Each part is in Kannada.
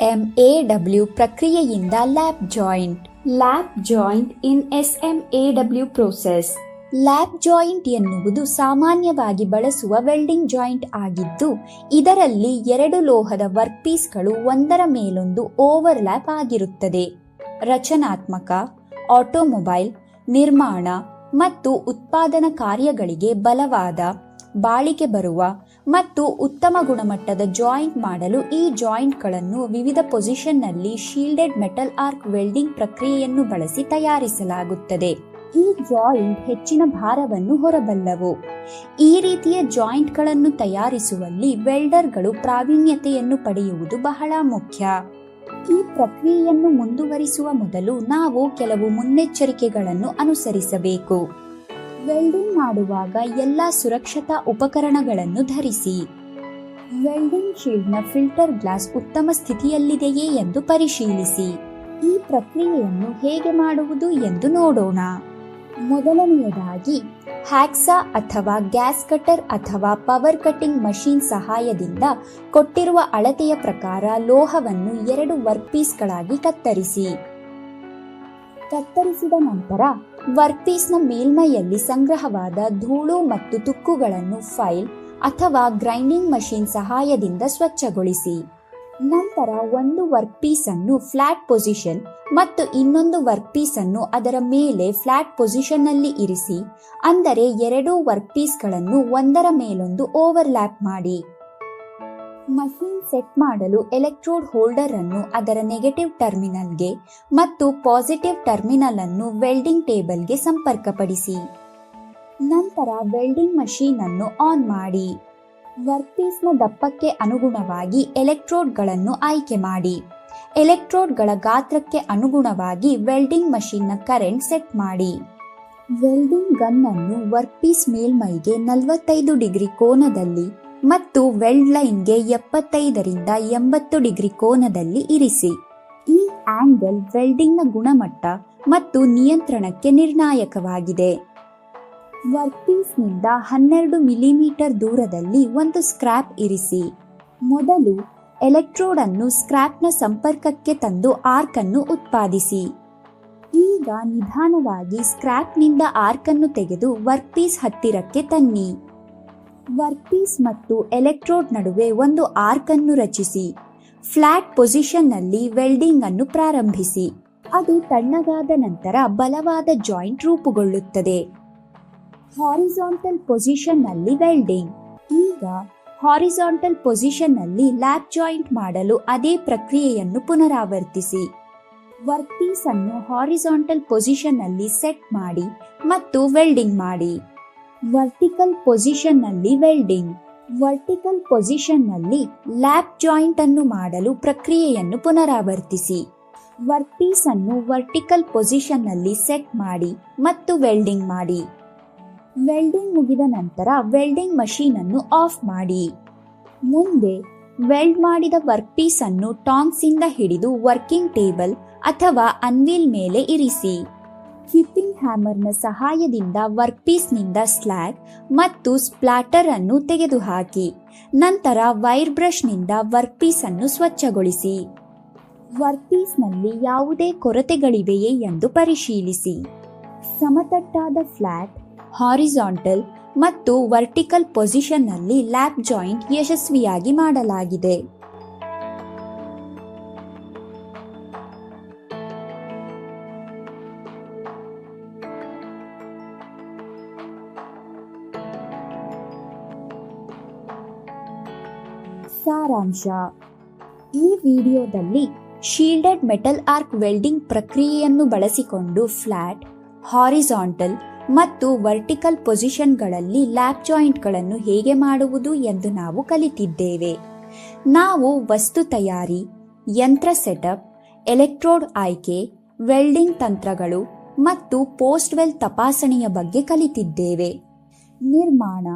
SMAW ಪ್ರಕ್ರಿಯೆಯಿಂದ ಲ್ಯಾಪ್ ಜಾಯಿಂಟ್. ಲ್ಯಾಪ್ ಜಾಯಿಂಟ್ ಇನ್ SMAW ಪ್ರೋಸೆಸ್. ಲ್ಯಾಪ್ ಜಾಯಿಂಟ್ ಎನ್ನುವುದು ಸಾಮಾನ್ಯವಾಗಿ ಬಳಸುವ ವೆಲ್ಡಿಂಗ್ ಜಾಯಿಂಟ್ ಆಗಿದ್ದು, ಇದರಲ್ಲಿ ಎರಡು ಲೋಹದ ವರ್ಕ್ ಪೀಸ್ಗಳು ಒಂದರ ಮೇಲೊಂದು ಓವರ್ಲ್ಯಾಪ್ ಆಗಿರುತ್ತದೆ. ರಚನಾತ್ಮಕ, ಆಟೋಮೊಬೈಲ್, ನಿರ್ಮಾಣ ಮತ್ತು ಉತ್ಪಾದನಾ ಕಾರ್ಯಗಳಿಗೆ ಬಲವಾದ, ಬಾಳಿಕೆ ಬರುವ ಮತ್ತು ಉತ್ತಮ ಗುಣಮಟ್ಟದ ಜಾಯಿಂಟ್ ಮಾಡಲು ಈ ಜಾಯಿಂಟ್ಗಳನ್ನು ವಿವಿಧ ಪೊಸಿಷನ್ನಲ್ಲಿ ಶೀಲ್ಡೆಡ್ ಮೆಟಲ್ ಆರ್ಕ್ ವೆಲ್ಡಿಂಗ್ ಪ್ರಕ್ರಿಯೆಯನ್ನು ಬಳಸಿ ತಯಾರಿಸಲಾಗುತ್ತದೆ. ಈ ಜಾಯಿಂಟ್ ಹೆಚ್ಚಿನ ಭಾರವನ್ನು ಹೊರಬಲ್ಲವು. ಈ ರೀತಿಯ ಜಾಯಿಂಟ್ಗಳನ್ನು ತಯಾರಿಸುವಲ್ಲಿ ವೆಲ್ಡರ್ಗಳು ಪ್ರಾವೀಣ್ಯತೆಯನ್ನು ಪಡೆಯುವುದು ಬಹಳ ಮುಖ್ಯ. ಈ ಪ್ರಕ್ರಿಯೆಯನ್ನು ಮುಂದುವರಿಸುವ ಮೊದಲು ನಾವು ಕೆಲವು ಮುನ್ನೆಚ್ಚರಿಕೆಗಳನ್ನು ಅನುಸರಿಸಬೇಕು. ವೆಲ್ಡಿಂಗ್ ಮಾಡುವಾಗ ಎಲ್ಲ ಸುರಕ್ಷತಾ ಉಪಕರಣಗಳನ್ನು ಧರಿಸಿ. ವೆಲ್ಡಿಂಗ್ ಶೀಲ್ಡ್ನ ಫಿಲ್ಟರ್ ಗ್ಲಾಸ್ ಉತ್ತಮ ಸ್ಥಿತಿಯಲ್ಲಿದೆಯೇ ಎಂದು ಪರಿಶೀಲಿಸಿ. ಈ ಪ್ರಕ್ರಿಯೆಯನ್ನು ಹೇಗೆ ಮಾಡುವುದು ಎಂದು ನೋಡೋಣ. ಮೊದಲನೆಯದಾಗಿ ಹ್ಯಾಕ್ಸಾ ಅಥವಾ ಗ್ಯಾಸ್ ಕಟರ್ ಅಥವಾ ಪವರ್ ಕಟಿಂಗ್ ಮಷೀನ್ ಸಹಾಯದಿಂದ ಕೊಟ್ಟಿರುವ ಅಳತೆಯ ಪ್ರಕಾರ ಲೋಹವನ್ನು 2 ವರ್ಕ್ ಪೀಸ್ಗಳಾಗಿ ಕತ್ತರಿಸಿ. ಕತ್ತರಿಸಿದ ನಂತರ ವರ್ಕ್ ಪೀಸ್ನ ಮೇಲ್ಮೈಯಲ್ಲಿ ಸಂಗ್ರಹವಾದ ಧೂಳು ಮತ್ತು ತುಕ್ಕುಗಳನ್ನು ಫೈಲ್ ಅಥವಾ ಗ್ರೈಂಡಿಂಗ್ ಮಷೀನ್ ಸಹಾಯದಿಂದ ಸ್ವಚ್ಛಗೊಳಿಸಿ. ನಂತರ ಒಂದು ವರ್ಕ್ ಪೀಸ್ ಅನ್ನು ಫ್ಲಾಟ್ ಪೊಸಿಷನ್ ಮತ್ತು ಇನ್ನೊಂದು ವರ್ಕ್ ಪೀಸ್ ಅನ್ನು ಅದರ ಮೇಲೆ ಫ್ಲಾಟ್ ಪೊಸಿಷನ್ ನಲ್ಲಿ ಇರಿಸಿ. ಅಂದರೆ 2 ವರ್ಕ್ ಪೀಸ್ಗಳನ್ನು ಒಂದರ ಮೇಲೊಂದು ಓವರ್ಲ್ಯಾಪ್ ಮಾಡಿ. ಮಷೀನ್ ಸೆಟ್ ಮಾಡಲು ಎಲೆಕ್ಟ್ರೋಡ್ ಹೋಲ್ಡರ್ ಅನ್ನು ಅದರ ನೆಗೆಟಿವ್ ಟರ್ಮಿನಲ್ಗೆ ಮತ್ತು ಪಾಸಿಟಿವ್ ಟರ್ಮಿನಲ್ ಅನ್ನು ವೆಲ್ಡಿಂಗ್ ಟೇಬಲ್ಗೆ ಸಂಪರ್ಕಪಡಿಸಿ. ನಂತರ ವೆಲ್ಡಿಂಗ್ ಮಷೀನ್ ಅನ್ನು ಆನ್ ಮಾಡಿ. ವರ್ಕ್ ಪೀಸ್ನ ದಪ್ಪಕ್ಕೆ ಅನುಗುಣವಾಗಿ ಎಲೆಕ್ಟ್ರೋಡ್ಗಳನ್ನು ಆಯ್ಕೆ ಮಾಡಿ. ಎಲೆಕ್ಟ್ರೋಡ್ಗಳ ಗಾತ್ರಕ್ಕೆ ಅನುಗುಣವಾಗಿ ವೆಲ್ಡಿಂಗ್ ಮಷೀನ್ನ ಕರೆಂಟ್ ಸೆಟ್ ಮಾಡಿ. ವೆಲ್ಡಿಂಗ್ ಗನ್ ಅನ್ನು ವರ್ಕ್ ಪೀಸ್ ಮೇಲ್ಮೈಗೆ 45 ಡಿಗ್ರಿ ಕೋನದಲ್ಲಿ ಮತ್ತು ವೆಲ್ಡ್ ಲೈನ್ಗೆ 75 ರಿಂದ 80 ಡಿಗ್ರಿ ಕೋನದಲ್ಲಿ ಇರಿಸಿ. ಈ ಆಂಗಲ್ ವೆಲ್ಡಿಂಗ್ನ ಗುಣಮಟ್ಟ ಮತ್ತು ನಿಯಂತ್ರಣಕ್ಕೆ ನಿರ್ಣಾಯಕವಾಗಿದೆ. ವರ್ಕ್ ಪೀಸ್ನಿಂದ 12 ಮಿಲಿಮೀಟರ್ ದೂರದಲ್ಲಿ ಒಂದು ಸ್ಕ್ರಾಪ್ ಇರಿಸಿ. ಮೊದಲು ಎಲೆಕ್ಟ್ರೋಡ್ ಅನ್ನು ಸ್ಕ್ರಾಪ್ನ ಸಂಪರ್ಕಕ್ಕೆ ತಂದು ಆರ್ಕ್ ಅನ್ನು ಉತ್ಪಾದಿಸಿ. ಈಗ ನಿಧಾನವಾಗಿ ಸ್ಕ್ರಾಪ್ನಿಂದ ಆರ್ಕ್ ಅನ್ನು ತೆಗೆದು ವರ್ಕ್ ಪೀಸ್ ಹತ್ತಿರಕ್ಕೆ ತನ್ನಿ. ವರ್ಕ್ ಪೀಸ್ ಮತ್ತು ಎಲೆಕ್ಟ್ರೋಡ್ ನಡುವೆ ಒಂದು ಆರ್ಕ್ ಅನ್ನು ರಚಿಸಿ. ಫ್ಲಾಟ್ ಪೊಸಿಷನ್ ನಲ್ಲಿ ವೆಲ್ಡಿಂಗ್ ಅನ್ನು ಪ್ರಾರಂಭಿಸಿ. ಅದು ತಣ್ಣಗಾದ ನಂತರ ಬಲವಾದ ಜಾಯಿಂಟ್ ರೂಪುಗೊಳ್ಳುತ್ತದೆ. ಹಾರಿಜಾಂಟಲ್ ಪೊಸಿಷನ್ ನಲ್ಲಿ ವೆಲ್ಡಿಂಗ್. ಈಗ ಹಾರಿಜಾಂಟಲ್ ಪೊಸಿಷನ್ ನಲ್ಲಿ ಲ್ಯಾಪ್ ಜಾಯಿಂಟ್ ಮಾಡಲು ಅದೇ ಪ್ರಕ್ರಿಯೆಯನ್ನು ಪುನರಾವರ್ತಿಸಿ. ವರ್ಕ್ ಪೀಸ್ ಅನ್ನು ಹಾರಿಜಾಂಟಲ್ ಪೊಸಿಷನ್ ನಲ್ಲಿ ಸೆಟ್ ಮಾಡಿ ಮತ್ತು ವೆಲ್ಡಿಂಗ್ ಮಾಡಿ. ವರ್ಟಿಕಲ್ ಪೊಸಿಷನ್ ನಲ್ಲಿ ವೆಲ್ಡಿಂಗ್. ವರ್ಟಿಕಲ್ ಪೊಸಿಷನ್ ನಲ್ಲಿ ಲ್ಯಾಪ್ ಜಾಯಿಂಟ್ ಅನ್ನು ಮಾಡಲು ಪ್ರಕ್ರಿಯೆಯನ್ನು ಪುನರಾವರ್ತಿಸಿ. ವರ್ಕ್ ಪೀಸ್ ಅನ್ನು ವರ್ಟಿಕಲ್ ಪೊಸಿಷನ್ ನಲ್ಲಿ ಸೆಟ್ ಮಾಡಿ ಮತ್ತು ವೆಲ್ಡಿಂಗ್ ಮಾಡಿ. ವೆಲ್ಡಿಂಗ್ ಮುಗಿದ ನಂತರ ವೆಲ್ಡಿಂಗ್ ಮಷೀನ್ ಅನ್ನು ಆಫ್ ಮಾಡಿ. ಮುಂದೆ ವೆಲ್ಡ್ ಮಾಡಿದ ವರ್ಕ್ ಪೀಸ್ ಅನ್ನು ಟಾಂಗ್ಸ್ ಇಂದ ಹಿಡಿದು ವರ್ಕಿಂಗ್ ಟೇಬಲ್ ಅಥವಾ ಅನ್ವೀಲ್ ಮೇಲೆ ಇರಿಸಿ. ಹಿಪ್ಪಿಂಗ್ ಹ್ಯಾಮರ್ನ ಸಹಾಯದಿಂದ ವರ್ಕ್ ಪೀಸ್ನಿಂದ ಸ್ಲ್ಯಾಗ್ ಮತ್ತು ಸ್ಪ್ಲಾಟರ್ ಅನ್ನು ತೆಗೆದುಹಾಕಿ. ನಂತರ ವೈರ್ ಬ್ರಷ್ನಿಂದ ವರ್ಕ್ ಪೀಸ್ ಅನ್ನು ಸ್ವಚ್ಛಗೊಳಿಸಿ. ವರ್ಕ್ ಪೀಸ್ನಲ್ಲಿ ಯಾವುದೇ ಕೊರತೆಗಳಿವೆಯೇ ಎಂದು ಪರಿಶೀಲಿಸಿ. ಸಮತಟ್ಟಾದ ಫ್ಲಾಟ್, ಹಾರಿಜಾಂಟಲ್ ಮತ್ತು ವರ್ಟಿಕಲ್ ಪೊಸಿಷನ್ ನಲ್ಲಿ ಲ್ಯಾಪ್ ಜಾಯಿಂಟ್ ಯಶಸ್ವಿಯಾಗಿ ಮಾಡಲಾಗಿದೆ. ಸಾರಾಂಶ: ಈ ವಿಡಿಯೋದಲ್ಲಿ ಶೀಲ್ಡೆಡ್ ಮೆಟಲ್ ಆರ್ಕ್ ವೆಲ್ಡಿಂಗ್ ಪ್ರಕ್ರಿಯೆಯನ್ನು ಬಳಸಿಕೊಂಡು ಫ್ಲಾಟ್, ಹಾರಿಜಾಂಟಲ್ ಮತ್ತು ವರ್ಟಿಕಲ್ ಪೊಸಿಷನ್ಗಳಲ್ಲಿ ಲ್ಯಾಪ್ ಜಾಯಿಂಟ್ಗಳನ್ನು ಹೇಗೆ ಮಾಡುವುದು ಎಂದು ನಾವು ಕಲಿತಿದ್ದೇವೆ. ನಾವು ವಸ್ತು ತಯಾರಿ, ಯಂತ್ರ ಸೆಟಪ್, ಎಲೆಕ್ಟ್ರೋಡ್ ಆಯ್ಕೆ, ವೆಲ್ಡಿಂಗ್ ತಂತ್ರಗಳು ಮತ್ತು ಪೋಸ್ಟ್ ವೆಲ್ ತಪಾಸಣೆಯ ಬಗ್ಗೆ ಕಲಿತಿದ್ದೇವೆ. ನಿರ್ಮಾಣ,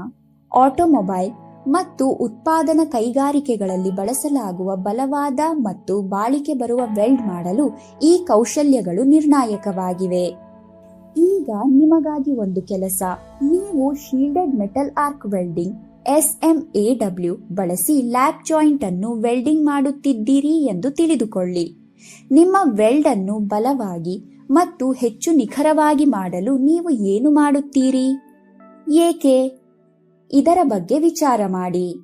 ಆಟೋಮೊಬೈಲ್ ಮತ್ತು ಉತ್ಪಾದನಾ ಕೈಗಾರಿಕೆಗಳಲ್ಲಿ ಬಳಸಲಾಗುವ ಬಲವಾದ ಮತ್ತು ಬಾಳಿಕೆ ಬರುವ ವೆಲ್ಡ್ ಮಾಡಲು ಈ ಕೌಶಲ್ಯಗಳು ನಿರ್ಣಾಯಕವಾಗಿವೆ. ಈಗ ನಿಮಗಾಗಿ ಒಂದು ಕೆಲಸ. ನೀವು shielded metal arc welding SMAW ಬಳಸಿ ಲ್ಯಾಪ್ ಜಾಯಿಂಟ್ ಅನ್ನು ವೆಲ್ಡಿಂಗ್ ಮಾಡುತ್ತಿದ್ದೀರಿ ಎಂದು ತಿಳಿದುಕೊಳ್ಳಿ. ನಿಮ್ಮ ವೆಲ್ಡ್ ಅನ್ನು ಬಲವಾಗಿ ಮತ್ತು ಹೆಚ್ಚು ನಿಖರವಾಗಿ ಮಾಡಲು ನೀವು ಏನು ಮಾಡುತ್ತೀರಿ? ಏಕೆ? ಇದರ ಬಗ್ಗೆ ವಿಚಾರ ಮಾಡಿ.